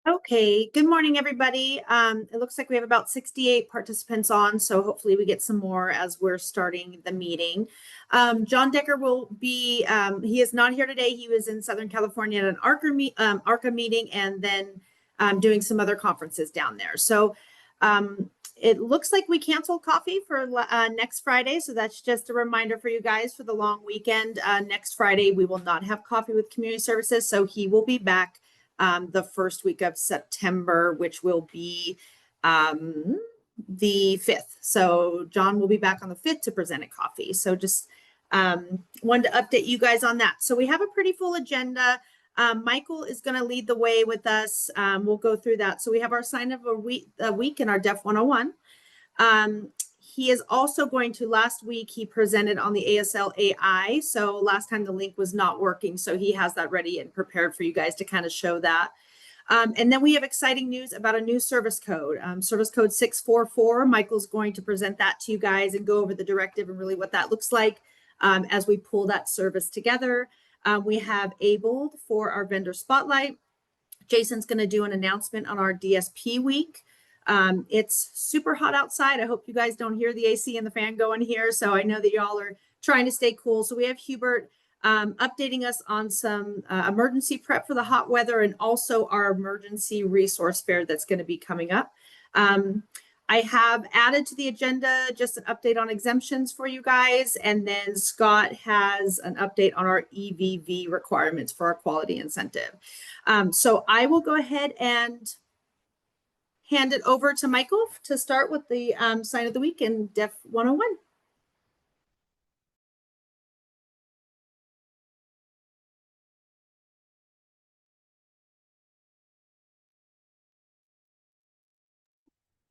Okay, good morning, everybody. It looks like we have about 68 participants on, so hopefully we get some more as we're starting the meeting. John Decker will be, he is not here today. He was in Southern California at an ARCA meeting and then doing some other conferences down there. So it looks like we canceled coffee for next Friday. So that's just a reminder for you guys for the long weekend. Next Friday, we will not have coffee with community services. So he will be back the first week of September, which will be the 5th. So John will be back on the 5th to present a coffee. So just wanted to update you guys on that. So we have a pretty full agenda. Michael is going to lead the way with us. We'll go through that. So we have our sign of a week in our DEF 101. He is also going to, last week, he presented on the ASL AI. So last time the link was not working. So he has that ready and prepared for you guys to kind of show that. And then we have exciting news about a new service code, service code 644. Michael's going to present that to you guys and go over the directive and really what that looks like as we pull that service together. We have Abled for our vendor spotlight. Jason's going to do an announcement on our DSP week. It's super hot outside. I hope you guys don't hear the AC and the fan going here. So I know that y'all are trying to stay cool. So we have Hubert updating us on some emergency prep for the hot weather and also our emergency resource fair that's going to be coming up. I have added to the agenda just an update on exemptions for you guys. And then Scott has an update on our EVV requirements for our quality incentive. So I will go ahead and hand it over to Michael to start with the sign of the week in DEF 101.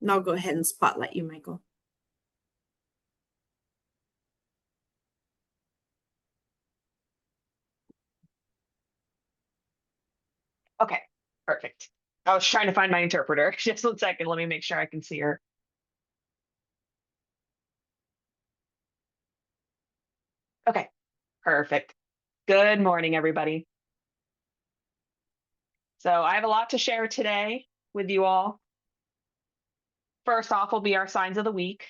And I'll go ahead and spotlight you, Michael. Okay, perfect. I was trying to find my interpreter. Just 1 second. Let me make sure I can see her. Okay, perfect. Good morning, everybody. So I have a lot to share today with you all. First off will be our signs of the week.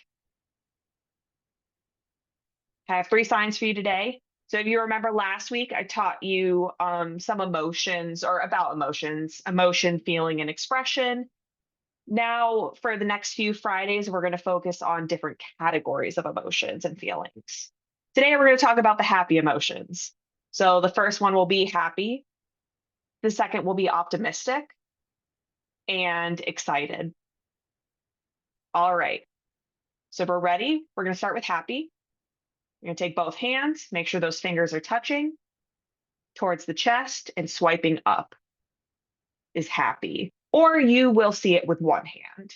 I have 3 signs for you today. So if you remember last week, I taught you some emotions or about emotions, emotion, feeling, and expression. Now, for the next few Fridays, we're going to focus on different categories of emotions and feelings. Today, we're going to talk about the happy emotions. So the first one will be happy. The second will be optimistic and excited. All right. So we're ready. We're going to start with happy. You're going to take both hands, make sure those fingers are touching towards the chest, and swiping up is happy. Or you will see it with one hand.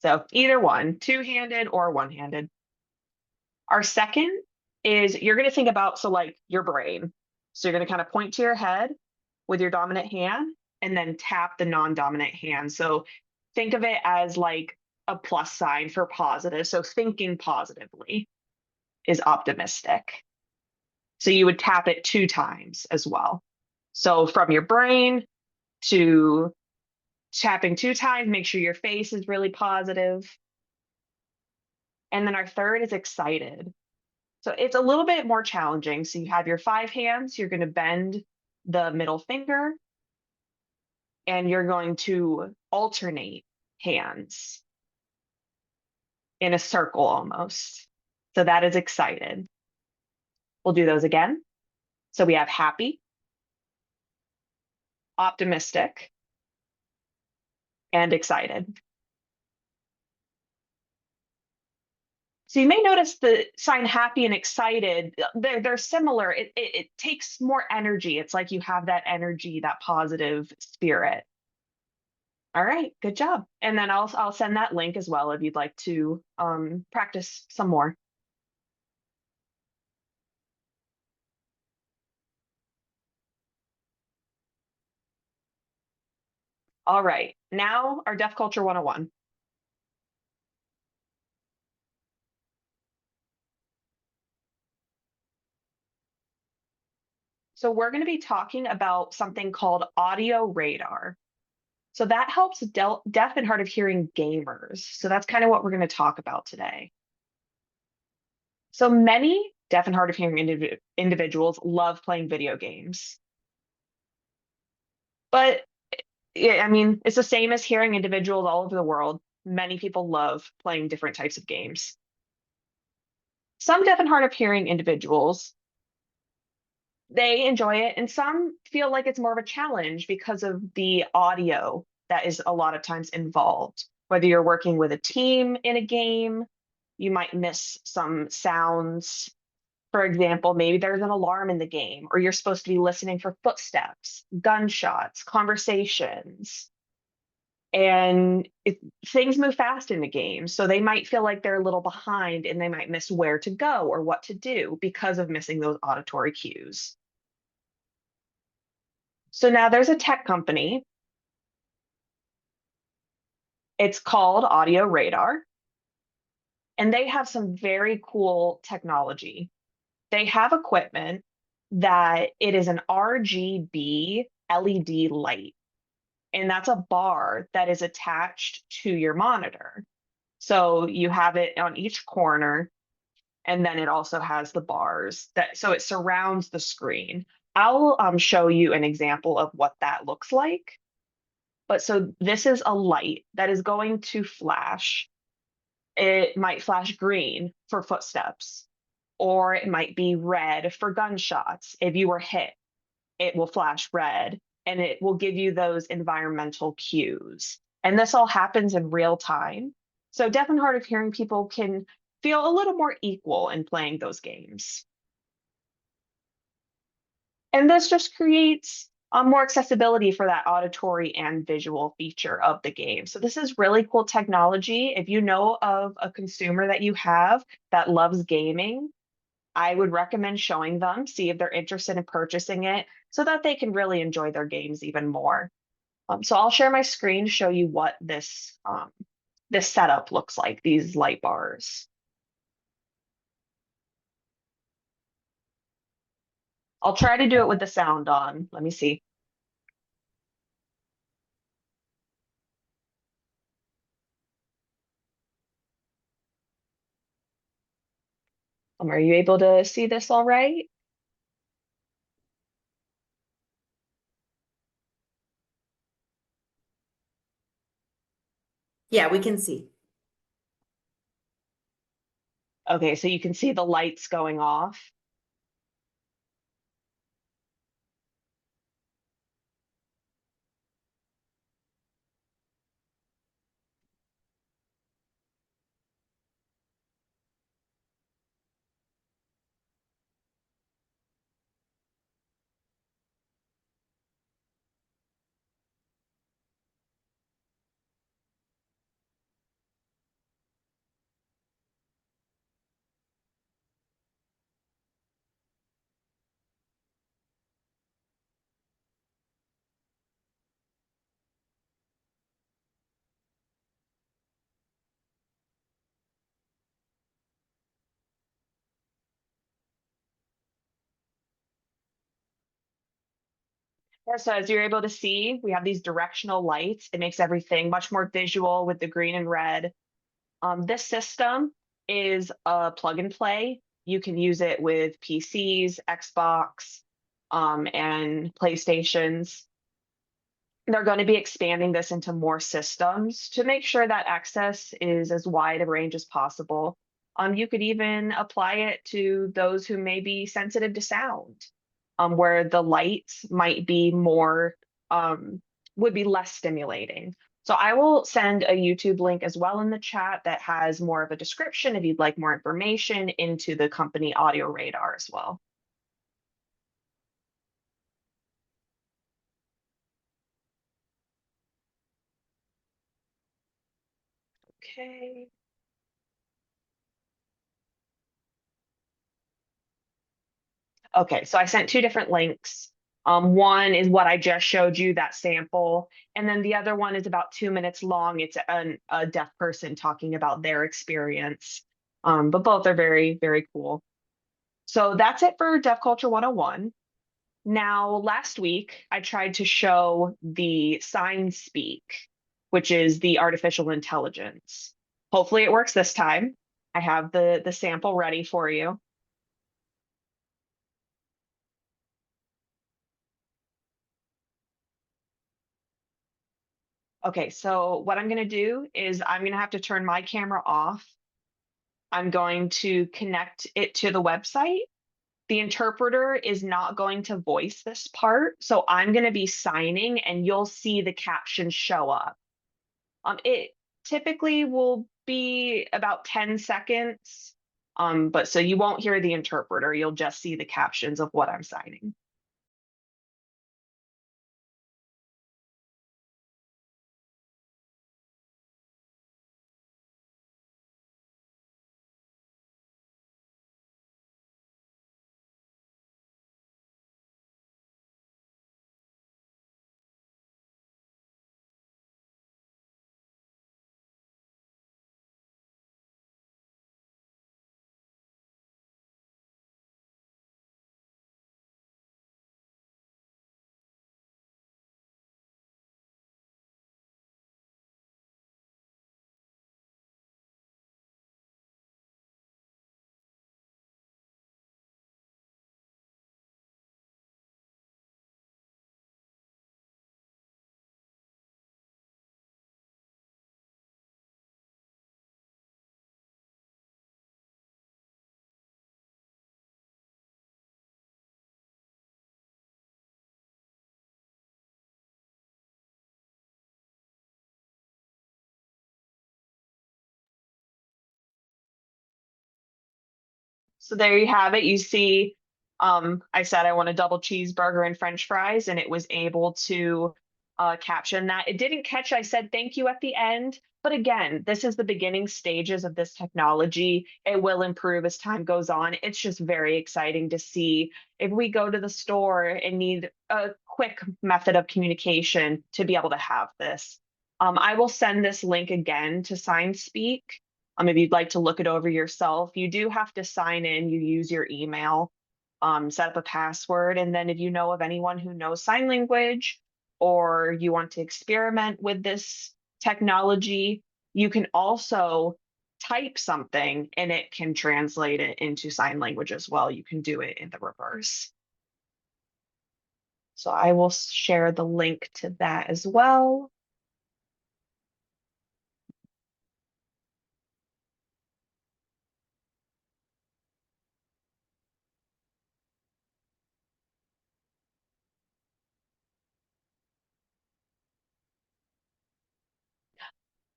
So either one, two-handed or one-handed. Our second is you're going to think about, so like your brain. So you're going to kind of point to your head with your dominant hand and then tap the non-dominant hand. So think of it as like a plus sign for positive. So thinking positively is optimistic. So you would tap it 2 times as well. So from your brain to tapping 2 times, make sure your face is really positive. And then our third is excited. So it's a little bit more challenging. So you have your 5 hands, you're going to bend the middle finger, and you're going to alternate hands in a circle almost. So that is excited. We'll do those again. So we have happy, optimistic, and excited. So you may notice the sign happy and excited, they're similar. It takes more energy. It's like you have that energy, that positive spirit. All right, good job. And then I'll send that link as well if you'd like to practice some more. All right, now our Deaf Culture 101. So we're going to be talking about something called audio radar. So that helps deaf and hard of hearing gamers. So that's kind of what we're going to talk about today. So many deaf and hard of hearing individuals love playing video games. But yeah, I mean, it's the same as hearing individuals all over the world. Many people love playing different types of games. Some deaf and hard of hearing individuals, they enjoy it, and some feel like it's more of a challenge because of the audio that is a lot of times involved. Whether you're working with a team in a game, you might miss some sounds. For example, maybe there's an alarm in the game, or you're supposed to be listening for footsteps, gunshots, conversations. And things move fast in the game. So they might feel like they're a little behind and they might miss where to go or what to do because of missing those auditory cues. So now there's a tech company. It's called Audio Radar, and they have some very cool technology. They have equipment that it is an RGB LED light, and that's a bar that is attached to your monitor. So you have it on each corner, and then it also has the bars that so it surrounds the screen. I'll show you an example of what that looks like. But so this is a light that is going to flash. It might flash green for footsteps, or it might be red for gunshots. If you were hit, it will flash red and it will give you those environmental cues. And this all happens in real time. So deaf and hard of hearing people can feel a little more equal in playing those games. And this just creates more accessibility for that auditory and visual feature of the game. So this is really cool technology. If you know of a consumer that you have that loves gaming, I would recommend showing them, see if they're interested in purchasing it so that they can really enjoy their games even more. So I'll share my screen to show you what this setup looks like, these light bars. I'll try to do it with the sound on. Let me see. Are you able to see this all right? Yeah, we can see. Okay, so you can see the lights going off. Yeah, so as you're able to see, we have these directional lights. It makes everything much more visual with the green and red. This system is a plug and play. You can use it with PCs, Xbox, and PlayStations. They're going to be expanding this into more systems to make sure that access is as wide a range as possible. You could even apply it to those who may be sensitive to sound, where the lights might be more, would be less stimulating. So I will send a YouTube link as well in the chat that has more of a description if you'd like more information into the company Audio Radar as well. Okay. Okay, so I sent two different links. One is what I just showed you, that sample, and then the other one is about 2 minutes long. It's a deaf person talking about their experience, but both are very, very cool. So that's it for Deaf Culture 101. Now, last week, I tried to show the Sign Speak, which is the artificial intelligence. Hopefully it works this time. I have the sample ready for you. Okay, so what I'm going to do is I'm going to have to turn my camera off. I'm going to connect it to the website. The interpreter is not going to voice this part, so I'm going to be signing and you'll see the caption show up. It typically will be about 10 seconds, but so you won't hear the interpreter, you'll just see the captions of what I'm signing. So there you have it. You see, I said I want a double cheeseburger and French fries, and it was able to caption that. It didn't catch, I said thank you at the end. But again, this is the beginning stages of this technology. It will improve as time goes on. It's just very exciting to see if we go to the store and need a quick method of communication to be able to have this. I will send this link again to SignSpeak. If you'd like to look it over yourself, you do have to sign in. You use your email, set up a password, and then if you know of anyone who knows sign language or you want to experiment with this technology, you can also type something and it can translate it into sign language as well. You can do it in the reverse. So I will share the link to that as well.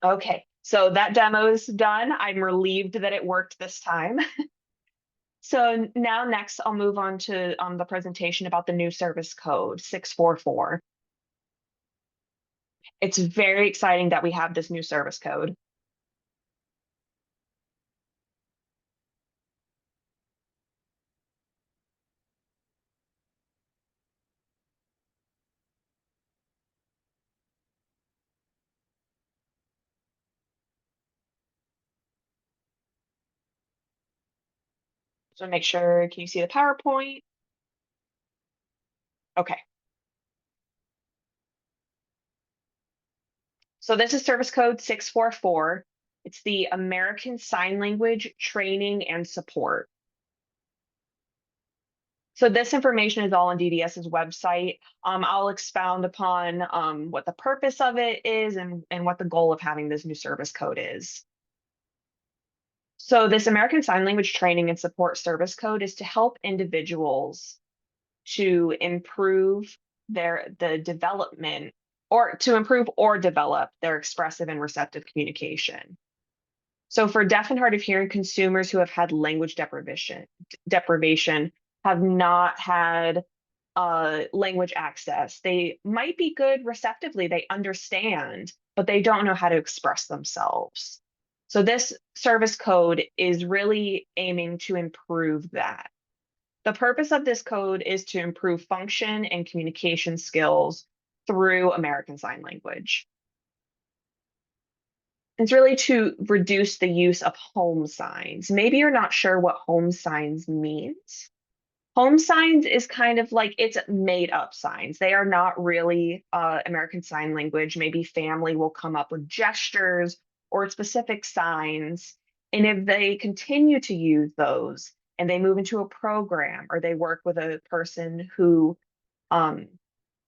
Okay, so that demo is done. I'm relieved that it worked this time. So now next I'll move on to the presentation about the new service code 644. It's very exciting that we have this new service code. So make sure, can you see the PowerPoint? Okay. So this is service code 644. It's the American Sign Language Training and Support. So this information is all on DDS's website. I'll expound upon what the purpose of it is and what the goal of having this new service code is. So this American Sign Language Training and Support Service Code is to help individuals to improve the development or to improve or develop their expressive and receptive communication. So for deaf and hard of hearing consumers who have had language deprivation have not had language access. They might be good receptively, they understand, but they don't know how to express themselves. So this service code is really aiming to improve that. The purpose of this code is to improve function and communication skills through American Sign Language. It's really to reduce the use of home signs. Maybe you're not sure what home signs means. Home signs is kind of like it's made up signs. They are not really American Sign Language. Maybe family will come up with gestures or specific signs. And if they continue to use those and they move into a program or they work with a person who um,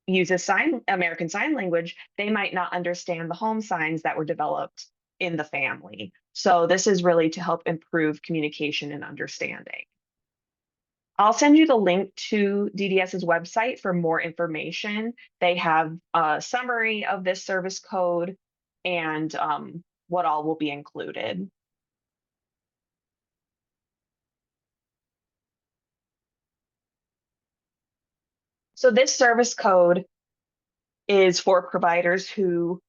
uses American Sign Language, they might not understand the home signs that were developed in the family. So this is really to help improve communication and understanding. I'll send you the link to DDS's website for more information. They have a summary of this service code and what all will be included. So this service code is for providers who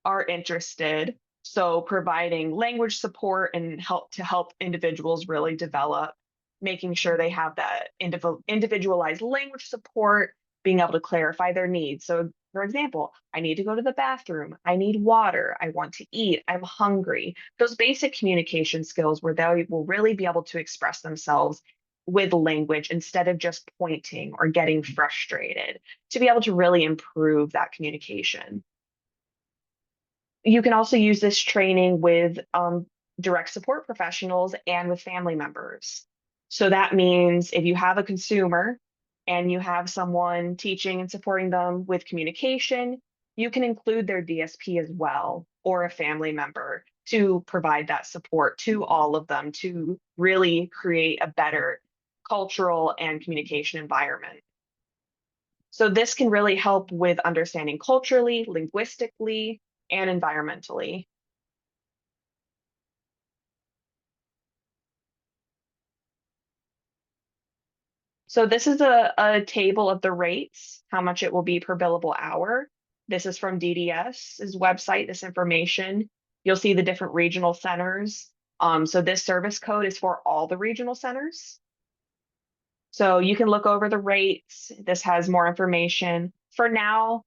are interested. So providing language support and help individuals really develop, making sure they have that individualized language support, being able to clarify their needs. So for example, I need to go to the bathroom, I need water, I want to eat, I'm hungry. Those basic communication skills where they will really be able to express themselves with language instead of just pointing or getting frustrated, to be able to really improve that communication. You can also use this training with direct support professionals and with family members. So that means if you have a consumer and you have someone teaching and supporting them with communication, you can include their DSP as well, or a family member, to provide that support to all of them to really create a better cultural and communication environment. So this can really help with understanding culturally, linguistically, and environmentally. So this is a table of the rates, how much it will be per billable hour. This is from DDS's website, this information. You'll see the different regional centers. So this service code is for all the regional centers. So you can look over the rates. This has more information. For now,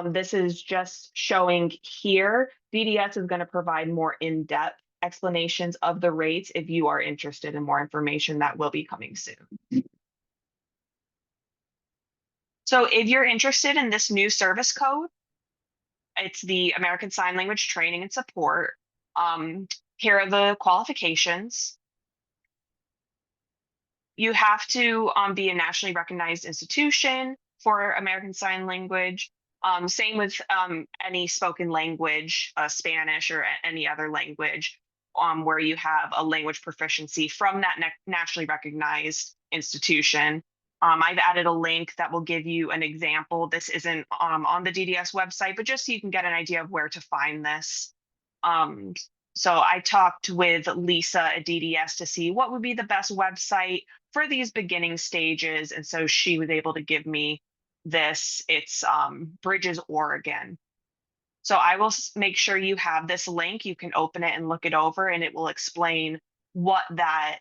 this is just showing here. DDS is going to provide more in-depth explanations of the rates if you are interested in more information that will be coming soon. So if you're interested in this new service code, it's the American Sign Language Training and Support. Here are the qualifications. You have to be a nationally recognized institution for American Sign Language. Same with any spoken language, Spanish or any other language, where you have a language proficiency from that nationally recognized institution. I've added a link that will give you an example. This isn't on the DDS website, but just so you can get an idea of where to find this. So I talked with Lisa at DDS to see what would be the best website for these beginning stages. And so she was able to give me this. It's Bridges, Oregon. So I will make sure you have this link. You can open it and look it over, and it will explain what that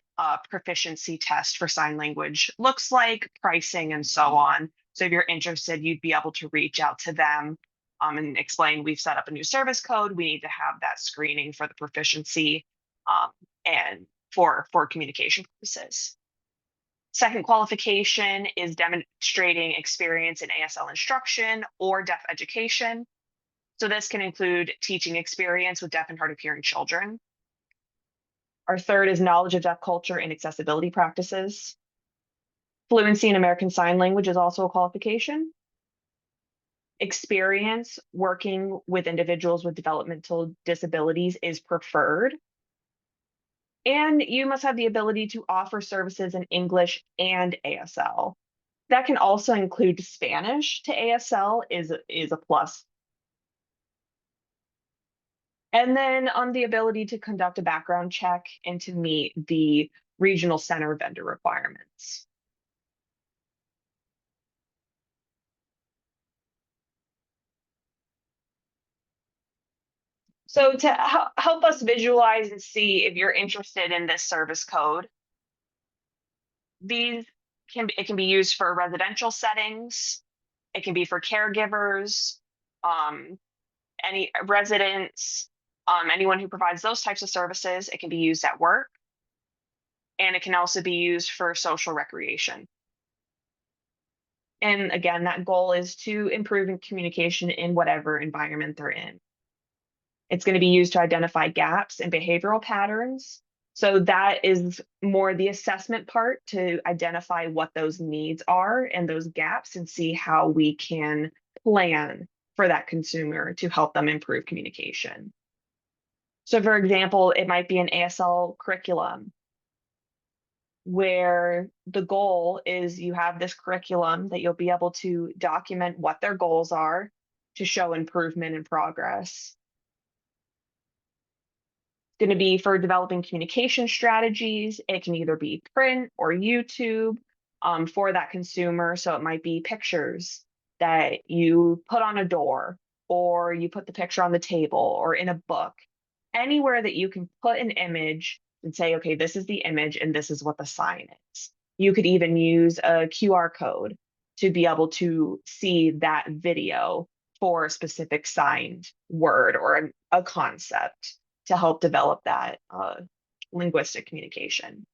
proficiency test for sign language looks like, pricing, and so on. So if you're interested, you'd be able to reach out to them and explain, we've set up a new service code. We need to have that screening for the proficiency and for communication purposes. Second qualification is demonstrating experience in ASL instruction or deaf education. So this can include teaching experience with deaf and hard of hearing children. Our third is knowledge of deaf culture and accessibility practices. Fluency in American Sign Language is also a qualification. Experience working with individuals with developmental disabilities is preferred. And you must have the ability to offer services in English and ASL. That can also include Spanish to ASL is a plus. And then on the ability to conduct a background check and to meet the regional center vendor requirements. So to help us visualize and see if you're interested in this service code, it can be used for residential settings. It can be for caregivers, any residents, anyone who provides those types of services. It can be used at work. and it can also be used for social recreation. And again, that goal is to improve in communication in whatever environment they're in. It's going to be used to identify gaps in behavioral patterns. So that is more the assessment part, to identify what those needs are and those gaps and see how we can plan for that consumer to help them improve communication. So for example, it might be an ASL curriculum where the goal is you have this curriculum that you'll be able to document what their goals are to show improvement and progress. Going to be for developing communication strategies. It can either be print or YouTube for that consumer. So it might be pictures that you put on a door, or you put the picture on the table or in a book, anywhere that you can put an image and say, okay, this is the image and this is what the sign is. You could even use a QR code to be able to see that video for a specific signed word or a concept to help develop that linguistic communication.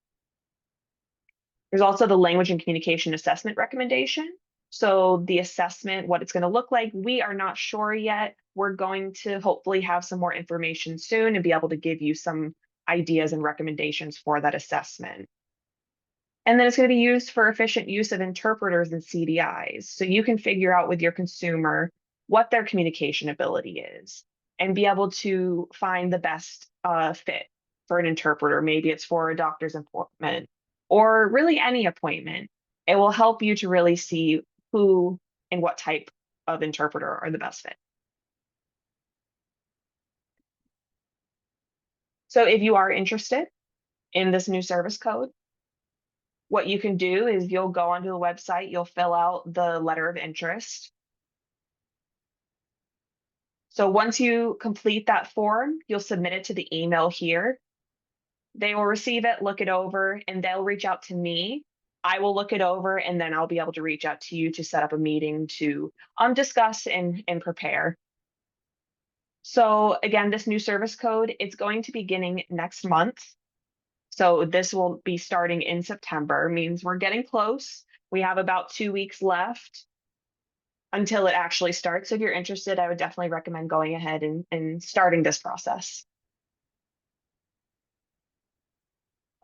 There's also the language and communication assessment recommendation. So the assessment, what it's going to look like, we are not sure yet. We're going to hopefully have some more information soon and be able to give you some ideas and recommendations for that assessment. And then it's going to be used for efficient use of interpreters and CDIs. So you can figure out with your consumer what their communication ability is and be able to find the best fit for an interpreter. Maybe it's for a doctor's appointment or really any appointment. It will help you to really see who and what type of interpreter are the best fit. So if you are interested in this new service code, what you can do is you'll go onto the website, you'll fill out the letter of interest. So once you complete that form, you'll submit it to the email here. They will receive it, look it over, and they'll reach out to me. I will look it over, and then I'll be able to reach out to you to set up a meeting to discuss and prepare. So again, this new service code, it's going to be beginning next month. So this will be starting in September, means we're getting close. We have about 2 weeks left until it actually starts. So if you're interested, I would definitely recommend going ahead and starting this process.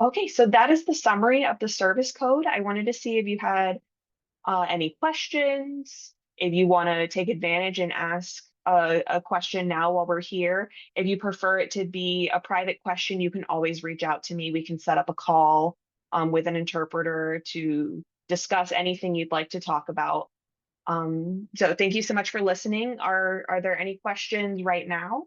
Okay, so that is the summary of the service code. I wanted to see if you had any questions, if you want to take advantage and ask a question now while we're here. If you prefer it to be a private question, you can always reach out to me. We can set up a call with an interpreter to discuss anything you'd like to talk about. So thank you so much for listening. Are there any questions right now?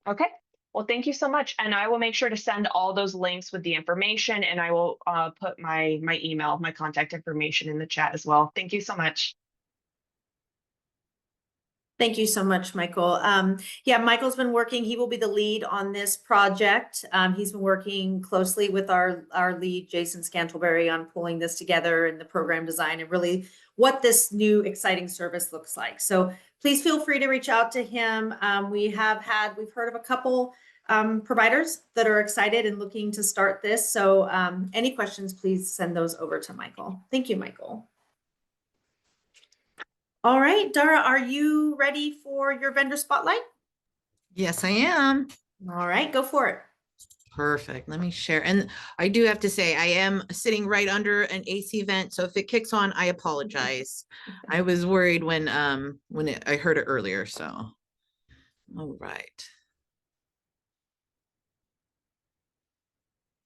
Okay. Well, thank you so much. And I will make sure to send all those links with the information, and I will put my email, my contact information in the chat as well. Thank you so much. Thank you so much, Michael. Yeah, Michael's been working, he will be the lead on this project. He's been working closely with our lead, Jason Scantleberry, on pulling this together and the program design and really what this new exciting service looks like. So please feel free to reach out to him. We've heard of a couple providers that are excited and looking to start this. So any questions, please send those over to Michael. Thank you, Michael. All right, Dara, are you ready for your vendor spotlight? Yes, I am. All right, go for it. Perfect. Let me share. And I do have to say, I am sitting right under an AC vent. So if it kicks on, I apologize. I was worried when I heard it earlier. So, all right.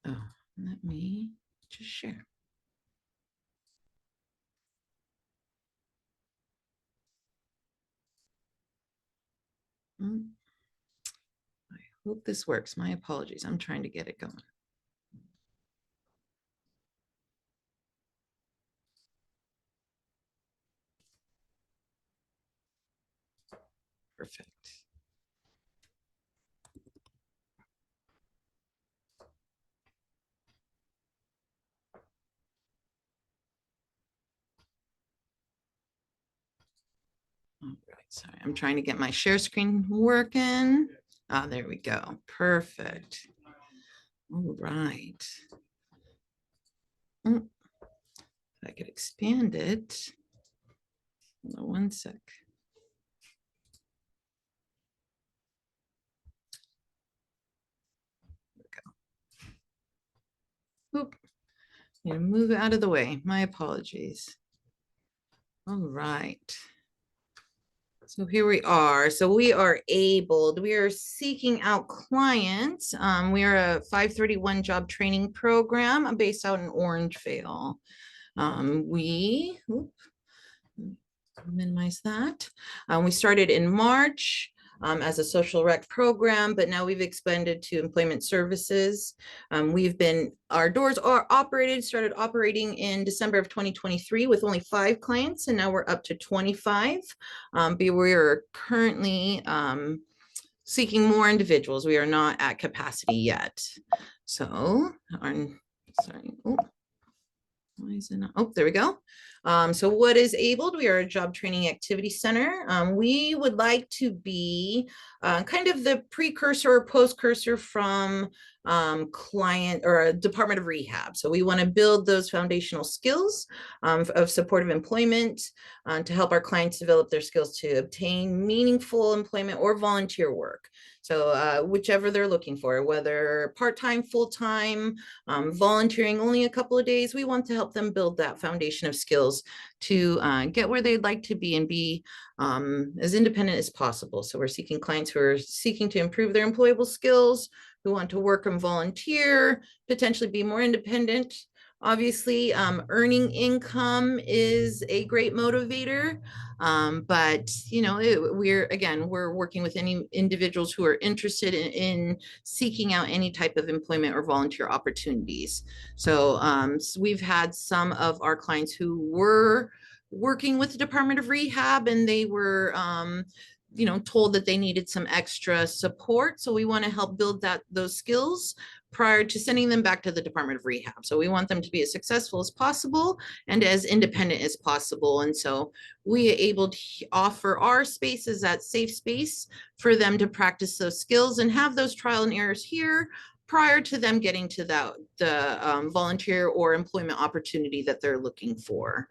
Oh, let me just share. I hope this works. My apologies. I'm trying to get it going. Perfect. All right, sorry, I'm trying to get my share screen working. Ah, there we go. Perfect. All right. If I could expand it. Hold on one sec. Oop. You move it out of the way. My apologies. All right. So here we are. So we are seeking out clients. We are a 531 job training program based out in Orangevale. Minimize that. We started in March as a social rec program, but now we've expanded to employment services. Our doors are started operating in December of 2023 with only 5 clients, and now we're up to 25. But we're currently seeking more individuals. We are not at capacity yet. So, sorry. Oh, why is it not? Oh, there we go. So what is ABLED? We are a job training activity center. We would like to be kind of the precursor or postcursor from client or a Department of Rehab. So we want to build those foundational skills of supportive employment to help our clients develop their skills to obtain meaningful employment or volunteer work. So whichever they're looking for, whether part-time, full-time, volunteering only a couple of days, we want to help them build that foundation of skills to get where they'd like to be and be as independent as possible. So we're seeking clients who are seeking to improve their employable skills, who want to work and volunteer, potentially be more independent. Obviously, earning income is a great motivator, but we're working with any individuals who are interested in seeking out any type of employment or volunteer opportunities. So we've had some of our clients who were working with the Department of Rehab, and they were told that they needed some extra support. So we want to help build those skills prior to sending them back to the Department of Rehab. So we want them to be as successful as possible and as independent as possible. And so we are able to offer our space as that safe space for them to practice those skills and have those trial and errors here prior to them getting to the volunteer or employment opportunity that they're looking for.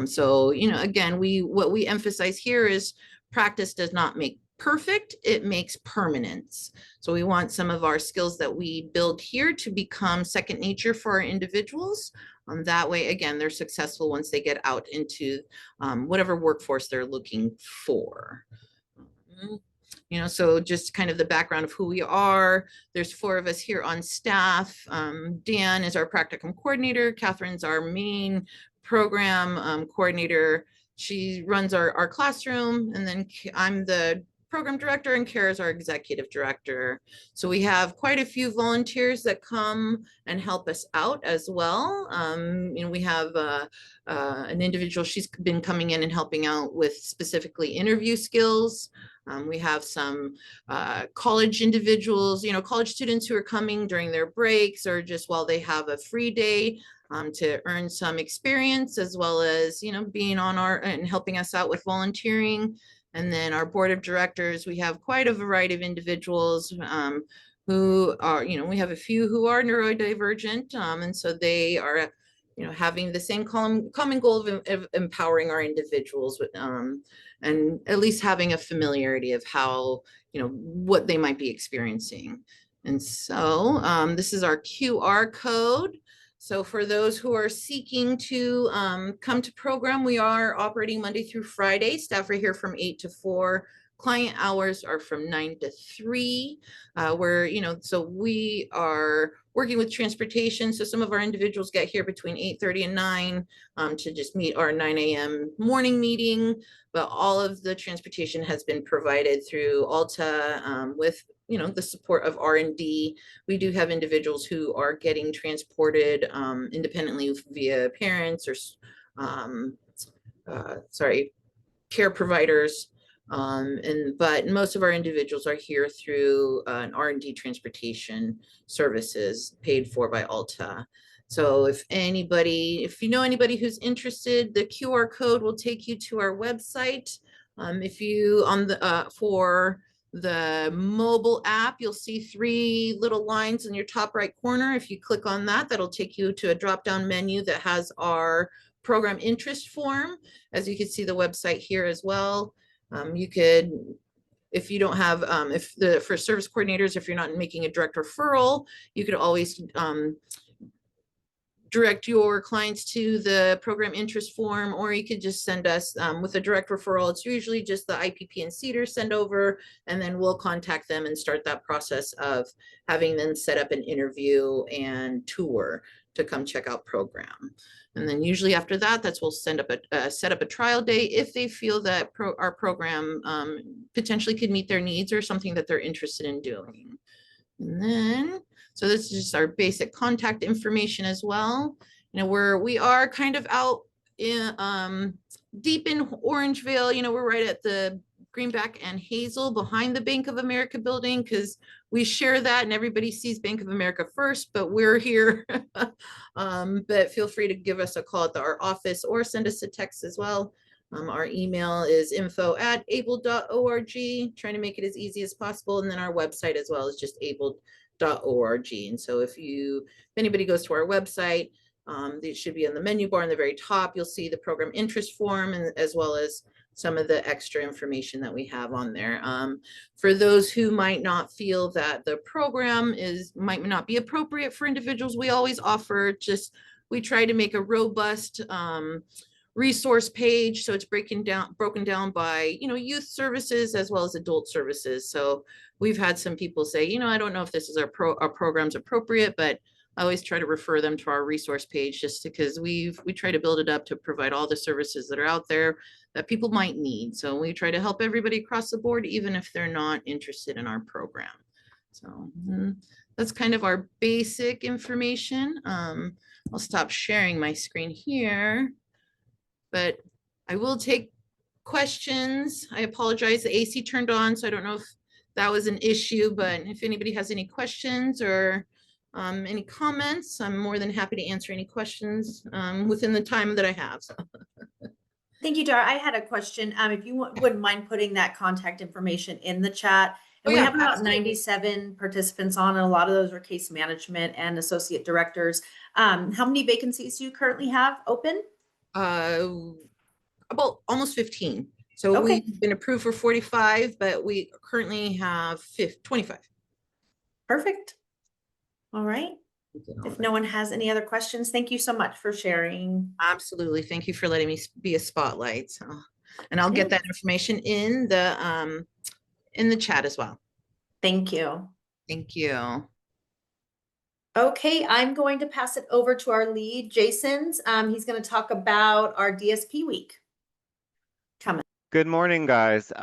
So, again, what we emphasize here is practice does not make perfect, it makes permanence. So we want some of our skills that we build here to become second nature for our individuals. That way, again, they're successful once they get out into whatever workforce they're looking for. So just kind of the background of who we are. There's 4 of us here on staff. Dan is our practicum coordinator. Catherine's our main program coordinator. She runs our classroom, and then I'm the program director and Kara's our executive director. So we have quite a few volunteers that come and help us out as well. We have an individual, she's been coming in and helping out with specifically interview skills. We have some college individuals, college students who are coming during their breaks or just while they have a free day to earn some experience, as well as, being on and helping us out with volunteering. And then our board of directors, we have quite a variety of individuals who are, we have a few who are neurodivergent. And so they are, having the same common goal of empowering our individuals with, and at least having a familiarity of how, what they might be experiencing. And so this is our QR code. So for those who are seeking to come to program, we are operating Monday through Friday. Staff are here from 8 to 4. Client hours are from 9 to 3. So we are working with transportation. So some of our individuals get here between 8:30 and 9 to just meet our 9 a.m. morning meeting. But all of the transportation has been provided through Alta with the support of R&D. We do have individuals who are getting transported independently via parents or care providers. But most of our individuals are here through an R&D transportation services paid for by Alta. So if you know anybody who's interested, the QR code will take you to our website. If you on the for the mobile app, you'll see 3 little lines in your top right corner. If you click on that, that'll take you to a drop-down menu that has our program interest form. As you can see the website here as well. You could, if you don't have, for service coordinators, if you're not making a direct referral, you could always direct your clients to the program interest form, or you could just send us with a direct referral. It's usually just the IPP and CEDAR send over, and then we'll contact them and start that process of having them set up an interview and tour to come check out program. And then usually after that, we'll send up set up a trial day if they feel that our program potentially could meet their needs or something that they're interested in doing. And then, so this is just our basic contact information as well. You know, we are kind of out in deep in Orangevale. You know, we're right at the Greenback and Hazel behind the Bank of America building, because we share that and everybody sees Bank of America first, but we're here. But feel free to give us a call at our office or send us a text as well. Our email is info@able.org, trying to make it as easy as possible. And then our website as well is just able.org. And so if anybody goes to our website, it should be on the menu bar on the very top. You'll see the program interest form, and as well as some of the extra information that we have on there. For those who might not feel that the program might not be appropriate for individuals, we always offer we try to make a robust resource page, so it's broken down by, you know, youth services as well as adult services. So we've had some people say, you know, I don't know if this is our program's appropriate, but I always try to refer them to our resource page, just because we try to build it up to provide all the services that are out there that people might need. So we try to help everybody across the board, even if they're not interested in our program. So that's kind of our basic information. I'll stop sharing my screen here, but I will take questions. I apologize, the AC turned on, so I don't know if that was an issue, but if anybody has any questions or any comments, I'm more than happy to answer any questions within the time that I have. So. Thank you, Dara. I had a question. If you wouldn't mind putting that contact information in the chat. And we have about absolutely 97 participants on, and a lot of those are case management and associate directors. How many vacancies do you currently have open? About almost 15. So okay. We've been approved for 45, but we currently have 25. Perfect. All right. If no one has any other questions, thank you so much for sharing. Absolutely. Thank you for letting me be a spotlight. So, and I'll get that information in the chat as well. Thank you. Thank you. Okay, I'm going to pass it over to our lead, Jason. He's going to talk about our DSP week coming. Good morning, guys.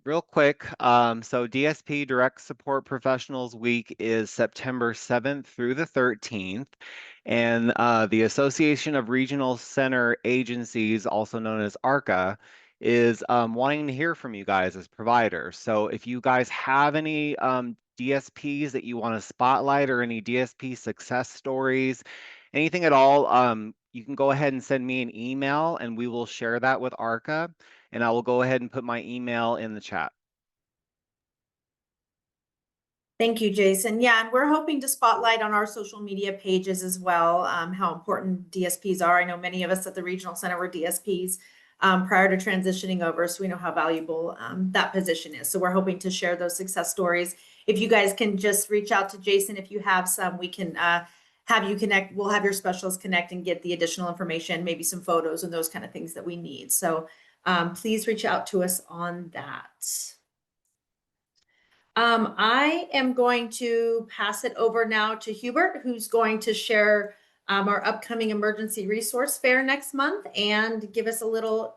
Real quick, so DSP Direct Support Professionals Week is September 7th through the 13th. And the Association of Regional Center Agencies, also known as ARCA, is wanting to hear from you guys as providers. So if you guys have any DSPs that you want to spotlight, or any DSP success stories, anything at all, you can go ahead and send me an email and we will share that with ARCA. And I will go ahead and put my email in the chat. Thank you, Jason. Yeah, and we're hoping to spotlight on our social media pages as well how important DSPs are. I know many of us at the Regional Center were DSPs prior to transitioning over, so we know how valuable that position is. So we're hoping to share those success stories. If you guys can just reach out to Jason, if you have some, we can have you connect. We'll have your specialists connect and get the additional information, maybe some photos and those kind of things that we need. So please reach out to us on that. I am going to pass it over now to Hubert, who's going to share our upcoming emergency resource fair next month and give us a little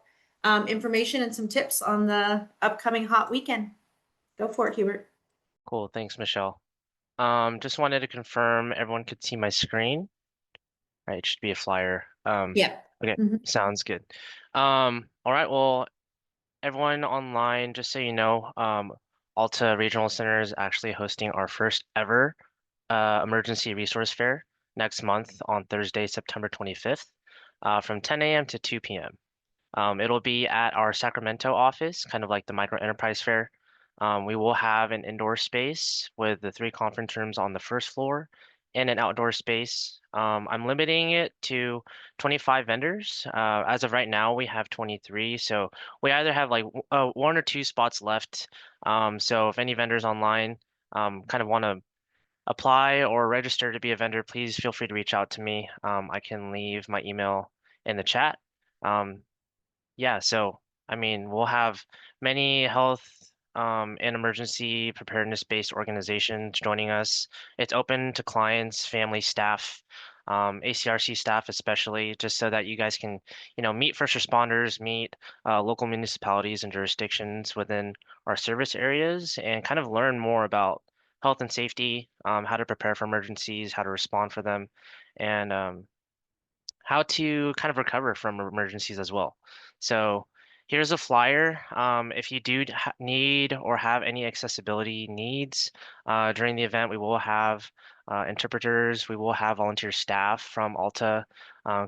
information and some tips on the upcoming hot weekend. Go for it, Hubert. Cool. Thanks, Michelle. Just wanted to confirm everyone could see my screen. All right, it should be a flyer. Yeah. Okay, sounds good. All right, well, everyone online, just so you know, Alta Regional Center is actually hosting our first ever emergency resource fair next month on Thursday, September 25th, from 10 a.m. to 2 p.m. It'll be at our Sacramento office, kind of like the Micro Enterprise Fair. We will have an indoor space with the 3 conference rooms on the first floor and an outdoor space. I'm limiting it to 25 vendors. As of right now, we have 23. So we either have like 1 or 2 spots left. So if any vendors online kind of want to apply or register to be a vendor, please feel free to reach out to me. I can leave my email in the chat. Yeah, so I mean, we'll have many health and emergency preparedness-based organizations joining us. It's open to clients, family, staff, ACRC staff especially, just so that you guys can, meet first responders, meet local municipalities and jurisdictions within our service areas, and kind of learn more about health and safety, how to prepare for emergencies, how to respond for them, and how to kind of recover from emergencies as well. So here's a flyer. If you do need or have any accessibility needs during the event, we will have interpreters, we will have volunteer staff from Alta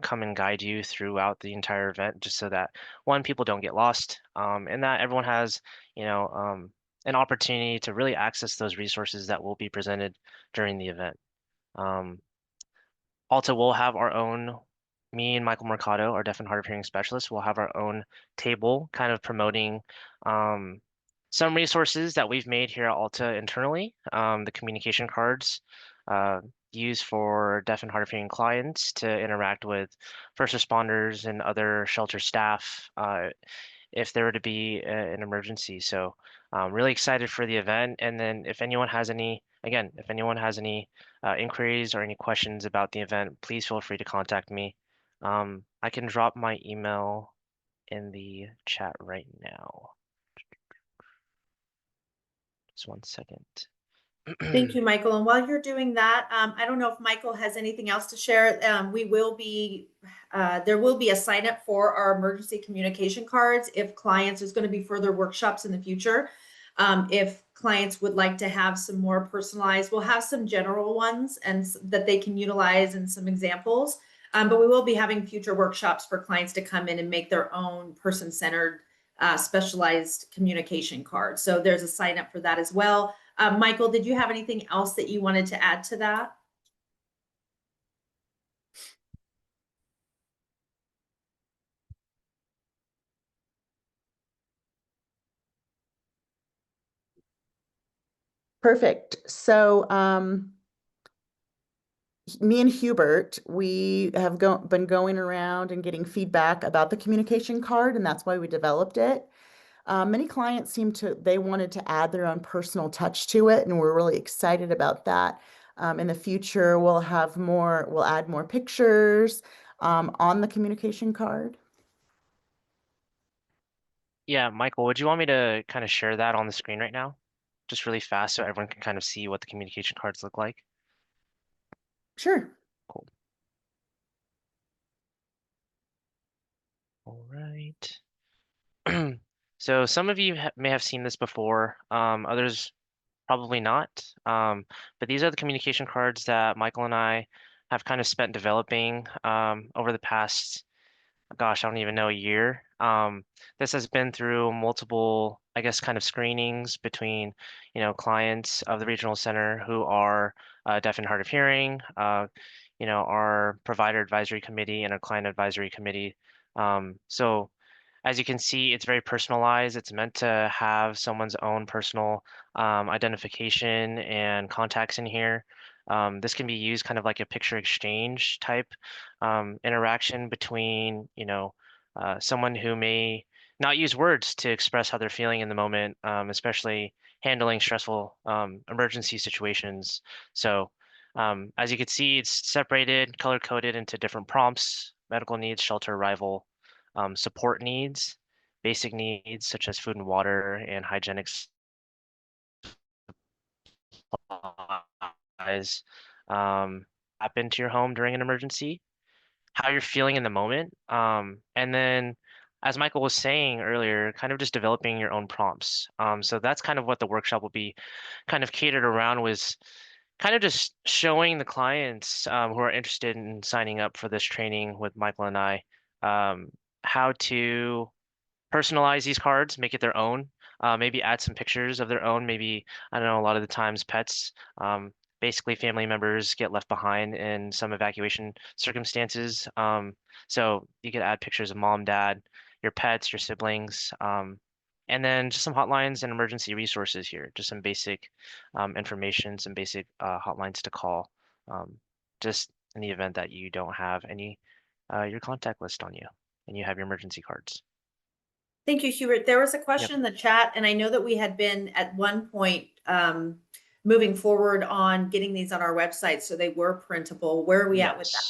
come and guide you throughout the entire event, just so that one, people don't get lost, and that everyone has, an opportunity to really access those resources that will be presented during the event. Alta will have our own, me and Michael Mercado, our deaf and hard of hearing specialist, will have our own table kind of promoting some resources that we've made here at Alta internally, the communication cards used for deaf and hard of hearing clients to interact with first responders and other shelter staff if there were to be an emergency. So really excited for the event. And then if anyone has any, again, if anyone has any inquiries or any questions about the event, please feel free to contact me. I can drop my email in the chat right now. Just 1 second. Thank you, Michael. And while you're doing that, I don't know if Michael has anything else to share. There will be a sign up for our emergency communication cards. If clients, there's going to be further workshops in the future. If clients would like to have some more personalized, we'll have some general ones and that they can utilize and some examples. But we will be having future workshops for clients to come in and make their own person-centered, specialized communication cards. So there's a sign up for that as well. Michael, did you have anything else that you wanted to add to that? Perfect. So me and Hubert, we have been going around and getting feedback about the communication card, and that's why we developed it. Many clients they wanted to add their own personal touch to it, and we're really excited about that. In the future, we'll add more pictures on the communication card. Yeah, Michael, would you want me to kind of share that on the screen right now? Just really fast so everyone can kind of see what the communication cards look like. Sure. Cool. All right. So some of you may have seen this before, others probably not. But these are the communication cards that Michael and I have kind of spent developing over the past, gosh, I don't even know, a year. This has been through multiple, I guess, kind of screenings between, clients of the regional center who are deaf and hard of hearing, our provider advisory committee and our client advisory committee. So as you can see, it's very personalized. It's meant to have someone's own personal identification and contacts in here. This can be used kind of like a picture exchange type interaction between, someone who may not use words to express how they're feeling in the moment, especially handling stressful emergency situations. So as you can see, it's separated, color-coded into different prompts: medical needs, shelter arrival, support needs, basic needs such as food and water, and hygienic supplies. Tap into your home during an emergency, how you're feeling in the moment, and then, as Michael was saying earlier, kind of just developing your own prompts. So that's kind of what the workshop will be kind of catered around, was kind of just showing the clients who are interested in signing up for this training with Michael and I, how to personalize these cards, make it their own. Maybe add some pictures of their own. Maybe, I don't know, a lot of the times pets, basically family members get left behind in some evacuation circumstances. So you could add pictures of mom, dad, your pets, your siblings, and then just some hotlines and emergency resources here. Just some basic information, some basic hotlines to call, just in the event that you don't have any your contact list on you and you have your emergency cards. Thank you, Hubert. There was a Yep. question in the chat, and I know that we had been at one point moving forward on getting these on our website, so they were printable. Where are we at with that?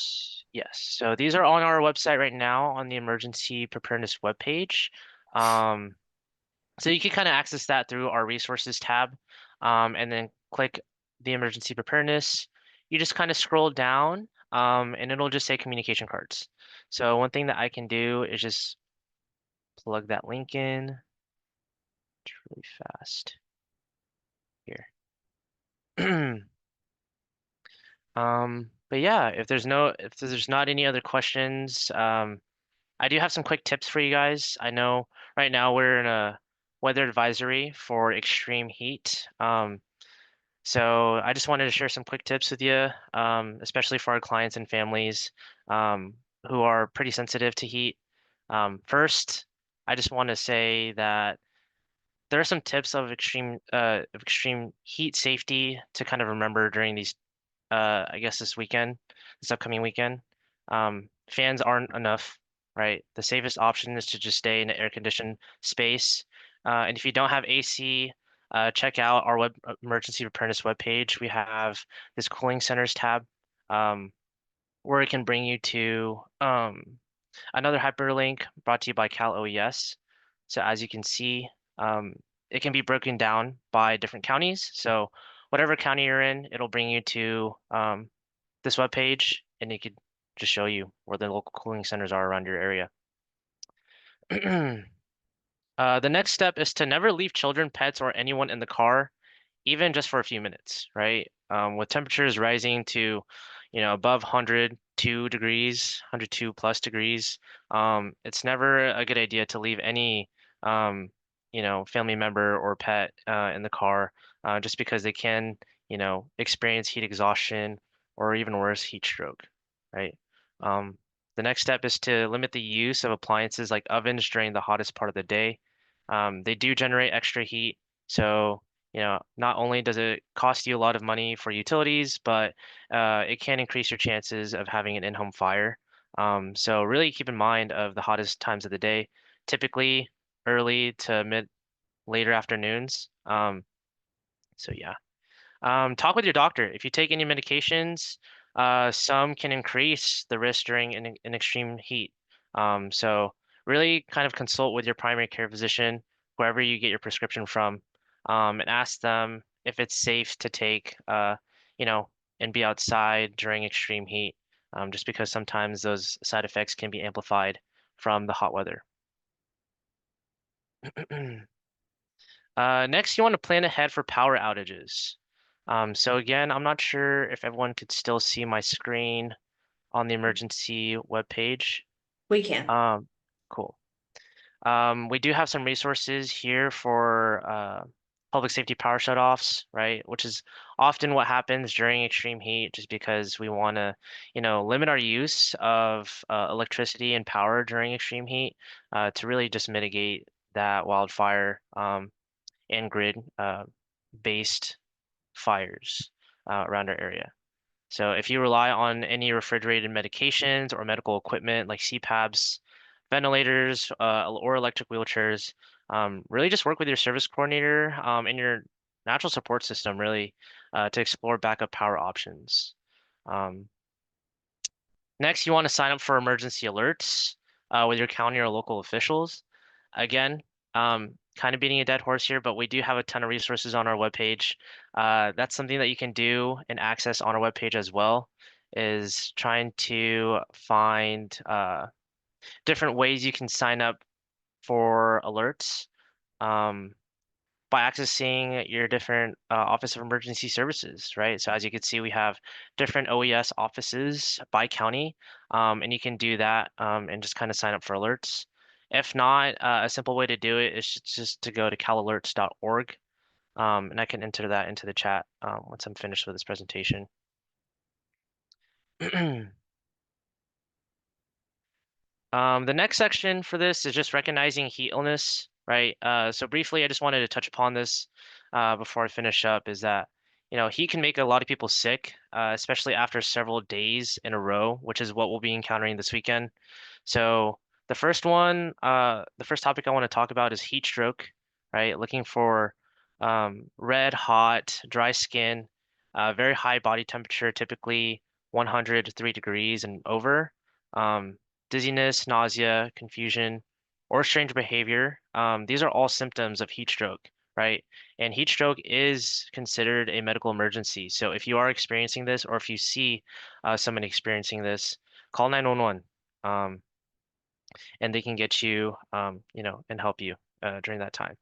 Yes. So these are on our website right now on the emergency preparedness webpage. So you can kind of access that through our resources tab, and then click the emergency preparedness. You just kind of scroll down, and it'll just say communication cards. So one thing that I can do is just plug that link in. It's really fast here. But yeah, if there's not any other questions, I do have some quick tips for you guys. I know right now we're in a weather advisory for extreme heat. So I just wanted to share some quick tips with you, especially for our clients and families who are pretty sensitive to heat. First, I just want to say that there are some tips of extreme heat safety to kind of remember during these I guess this upcoming weekend. Fans aren't enough, right? The safest option is to just stay in an air-conditioned space. And if you don't have AC, check out our emergency preparedness webpage. We have this cooling centers tab, where it can bring you to another hyperlink brought to you by Cal OES. So as you can see, it can be broken down by different counties. So whatever county you're in, it'll bring you to this web page, and it could just show you where the local cooling centers are around your area. The next step is to never leave children, pets, or anyone in the car, even just for a few minutes, right? With temperatures rising to, above 102 degrees, 102 plus degrees, it's never a good idea to leave any, family member or pet in the car, just because they can, experience heat exhaustion or even worse, heat stroke, right? The next step is to limit the use of appliances like ovens during the hottest part of the day. They do generate extra heat, so not only does it cost you a lot of money for utilities, but it can increase your chances of having an in-home fire. So really keep in mind of the hottest times of the day, typically early to later afternoons. So yeah. Talk with your doctor. If you take any medications, some can increase the risk during an extreme heat. So really kind of consult with your primary care physician, wherever you get your prescription from, and ask them if it's safe to take, and be outside during extreme heat, just because sometimes those side effects can be amplified from the hot weather. Next, you want to plan ahead for power outages. So again, I'm not sure if everyone could still see my screen on the emergency webpage. We can. Cool. We do have some resources here for public safety power shutoffs, right? Which is often what happens during extreme heat, just because we want to, limit our use of electricity and power during extreme heat to really just mitigate that wildfire and grid based fires around our area. So if you rely on any refrigerated medications or medical equipment like CPAPs, ventilators, or electric wheelchairs, really just work with your service coordinator and your natural support system really to explore backup power options. Next, you want to sign up for emergency alerts with your county or local officials. Again, kind of beating a dead horse here, but we do have a ton of resources on our webpage. That's something that you can do and access on our webpage as well, is trying to find different ways you can sign up for alerts. by accessing your different Office of Emergency Services, right? So as you can see, we have different OES offices by county, and you can do that and just kind of sign up for alerts. If not, a simple way to do it is just to go to calalerts.org, and I can enter that into the chat once I'm finished with this presentation. The next section for this is just recognizing heat illness, right? So briefly, I just wanted to touch upon this before I finish up, is that, heat can make a lot of people sick, especially after several days in a row, which is what we'll be encountering this weekend. So the first topic I want to talk about is heat stroke, right? Looking for red, hot, dry skin, very high body temperature, typically 103 degrees and over. Dizziness, nausea, confusion, or strange behavior. These are all symptoms of heat stroke, right? And heat stroke is considered a medical emergency. So if you are experiencing this, or if you see someone experiencing this, call 911, and they can get you, and help you during that time.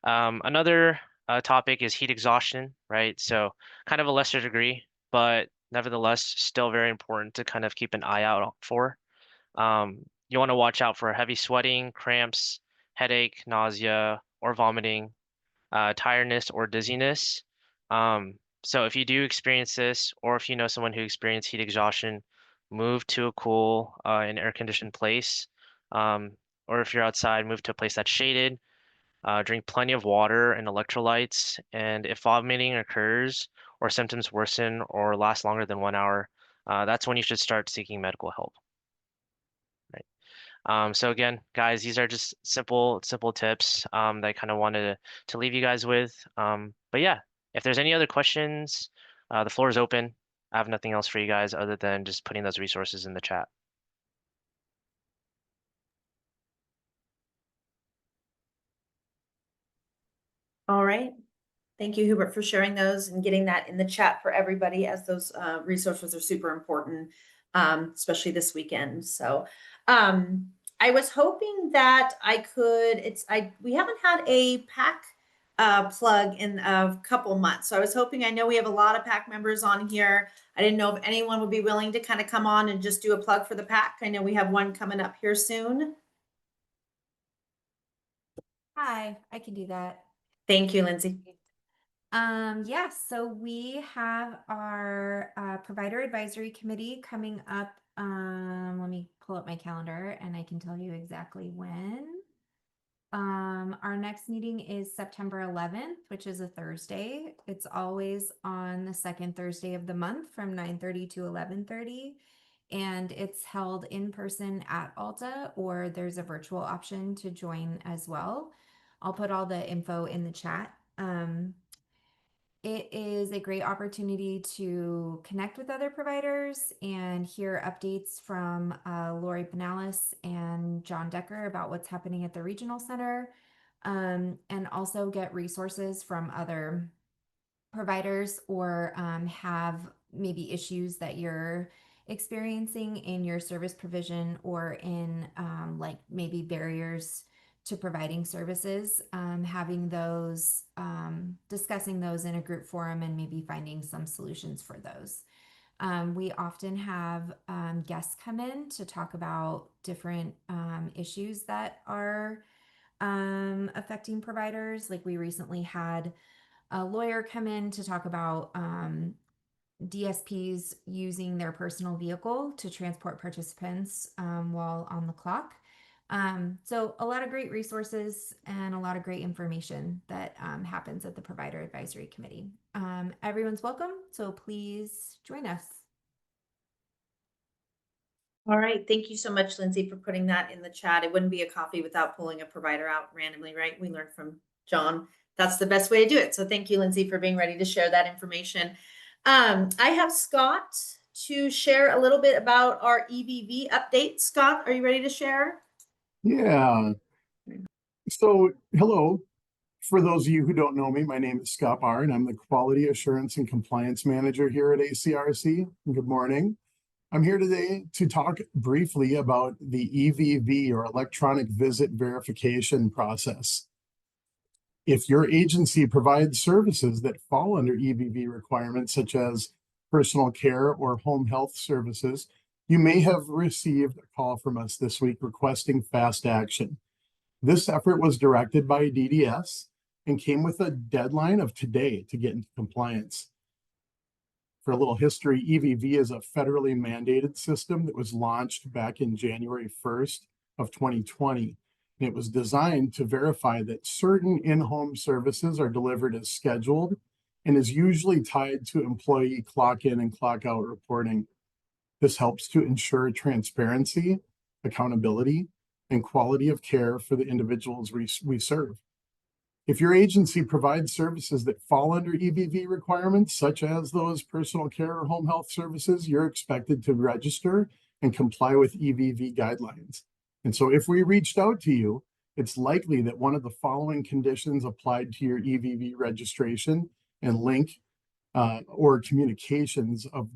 Another topic is heat exhaustion, right? So kind of a lesser degree, but nevertheless, still very important to kind of keep an eye out for. You want to watch out for heavy sweating, cramps, headache, nausea, or vomiting, tiredness or dizziness. So if you do experience this, or if you know someone who experienced heat exhaustion, move to a cool and air-conditioned place. Or if you're outside, move to a place that's shaded. Drink plenty of water and electrolytes. And if vomiting occurs or symptoms worsen or last longer than 1 hour, that's when you should start seeking medical help. So again, guys, these are just simple tips that I kind of wanted to leave you guys with. But yeah, if there's any other questions, the floor is open. I have nothing else for you guys other than just putting those resources in the chat. All right. Thank you, Hubert, for sharing those and getting that in the chat for everybody, as those resources are super important, especially this weekend. So I was hoping that we haven't had a PAC plug in a couple months. So I was hoping, I know we have a lot of PAC members on here. I didn't know if anyone would be willing to kind of come on and just do a plug for the PAC. I know we have one coming up here soon. Hi, I can do that. Thank you, Lindsay. Yeah, so we have our provider advisory committee coming up. Let me pull up my calendar and I can tell you exactly when. Our next meeting is September 11th, which is a Thursday. It's always on the second Thursday of the month from 9:30 to 11:30. And it's held in person at Alta, or there's a virtual option to join as well. I'll put all the info in the chat. It is a great opportunity to connect with other providers and hear updates from Lori Pinales and John Decker about what's happening at the regional center, and also get resources from other providers, or have maybe issues that you're experiencing in your service provision, or in like maybe barriers to providing services, having those, discussing those in a group forum and maybe finding some solutions for those. We often have guests come in to talk about different issues that are affecting providers. Like we recently had a lawyer come in to talk about DSPs using their personal vehicle to transport participants while on the clock. So a lot of great resources and a lot of great information that happens at the Provider Advisory Committee. Everyone's welcome, so please join us. All right. Thank you so much, Lindsay, for putting that in the chat. It wouldn't be a coffee without pulling a provider out randomly, right? We learned from John. That's the best way to do it. So thank you, Lindsay, for being ready to share that information. I have Scott to share a little bit about our EVV update. Scott, are you ready to share? Yeah. So, hello. For those of you who don't know me, my name is Scott Barr, and I'm the Quality Assurance and Compliance Manager here at ACRC. Good morning. I'm here today to talk briefly about the EVV, or Electronic Visit Verification process. If your agency provides services that fall under EVV requirements, such as personal care or home health services, you may have received a call from us this week requesting fast action. This effort was directed by DDS and came with a deadline of today to get into compliance. For a little history, EVV is a federally mandated system that was launched back in January 1st of 2020. And it was designed to verify that certain in-home services are delivered as scheduled and is usually tied to employee clock in and clock out reporting. This helps to ensure transparency, accountability, and quality of care for the individuals we serve. If your agency provides services that fall under EVV requirements, such as those personal care or home health services, you're expected to register and comply with EVV guidelines. And so if we reached out to you, it's likely that one of the following conditions applied to your EVV registration and link or communications of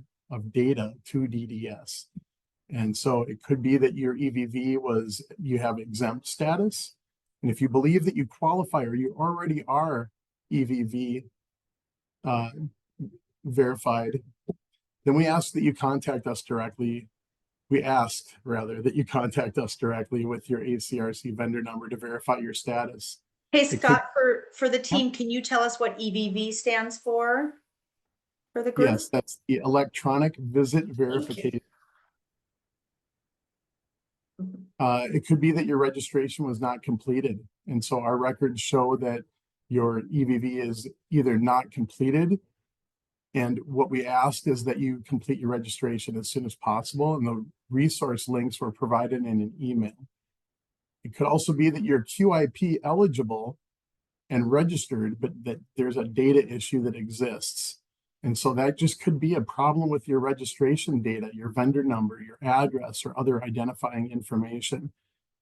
data to DDS. And so it could be that your EVV you have exempt status. And if you believe that you qualify or you already are EVV verified, then we ask that you contact us directly. We asked rather that you contact us directly with your ACRC vendor number to verify your status. Hey, It Scott, for the team, can you tell us what EVV stands for the group? Yes, that's the electronic visit verification. It could be that your registration was not completed. And so our records show that your EVV is either not completed. And what we asked is that you complete your registration as soon as possible. And the resource links were provided in an email. It could also be that you're QIP eligible and registered, but that there's a data issue that exists. And so that just could be a problem with your registration data, your vendor number, your address, or other identifying information.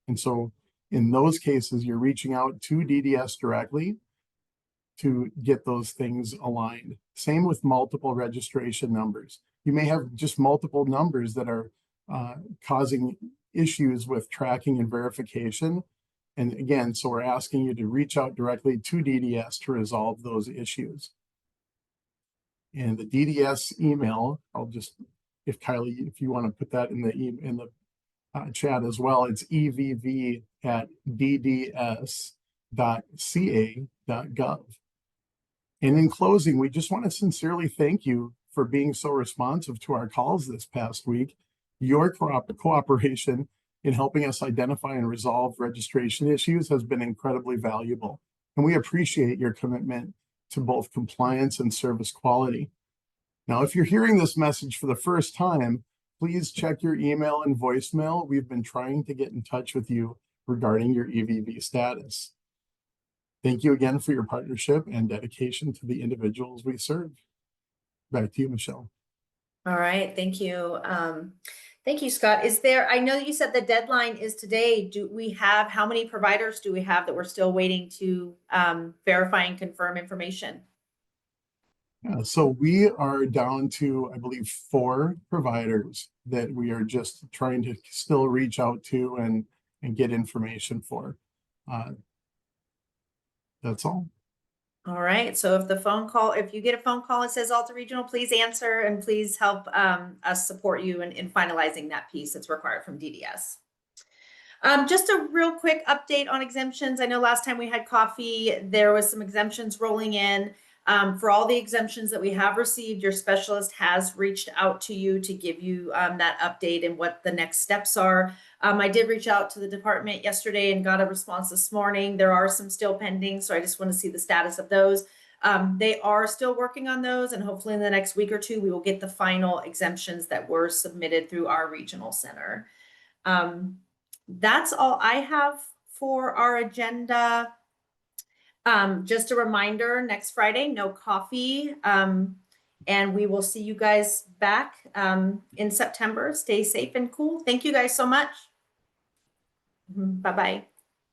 And so in those cases, you're reaching out to DDS directly to get those things aligned. Same with multiple registration numbers. You may have just multiple numbers that are causing issues with tracking and verification. And again, so we're asking you to reach out directly to DDS to resolve those issues. And the DDS email, I'll just, if Kylie, if you want to put that in the chat as well, it's evv@dds.ca.gov. And in closing, we just want to sincerely thank you for being so responsive to our calls this past week. Your cooperation in helping us identify and resolve registration issues has been incredibly valuable. And we appreciate your commitment to both compliance and service quality. Now, if you're hearing this message for the first time, please check your email and voicemail. We've been trying to get in touch with you regarding your EVV status. Thank you again for your partnership and dedication to the individuals we serve. Back to you, Michelle. All right, thank you. Thank you, Scott. I know you said the deadline is today. How many providers do we have that we're still waiting to verify and confirm information? So we are down to, I believe, 4 providers that we are just trying to still reach out to and get information for. That's all. All right. So if you get a phone call that says Alta Regional, please answer and please help us support you in finalizing that piece that's required from DDS. Just a real quick update on exemptions. I know last time we had coffee, there was some exemptions rolling in. For all the exemptions that we have received, your specialist has reached out to you to give you that update and what the next steps are. I did reach out to the department yesterday and got a response this morning. There are some still pending, so I just want to see the status of those. They are still working on those, and hopefully in the next week or two, we will get the final exemptions that were submitted through our regional center. That's all I have for our agenda. Just a reminder, next Friday, no coffee. And we will see you guys back in September. Stay safe and cool. Thank you guys so much. Bye-bye.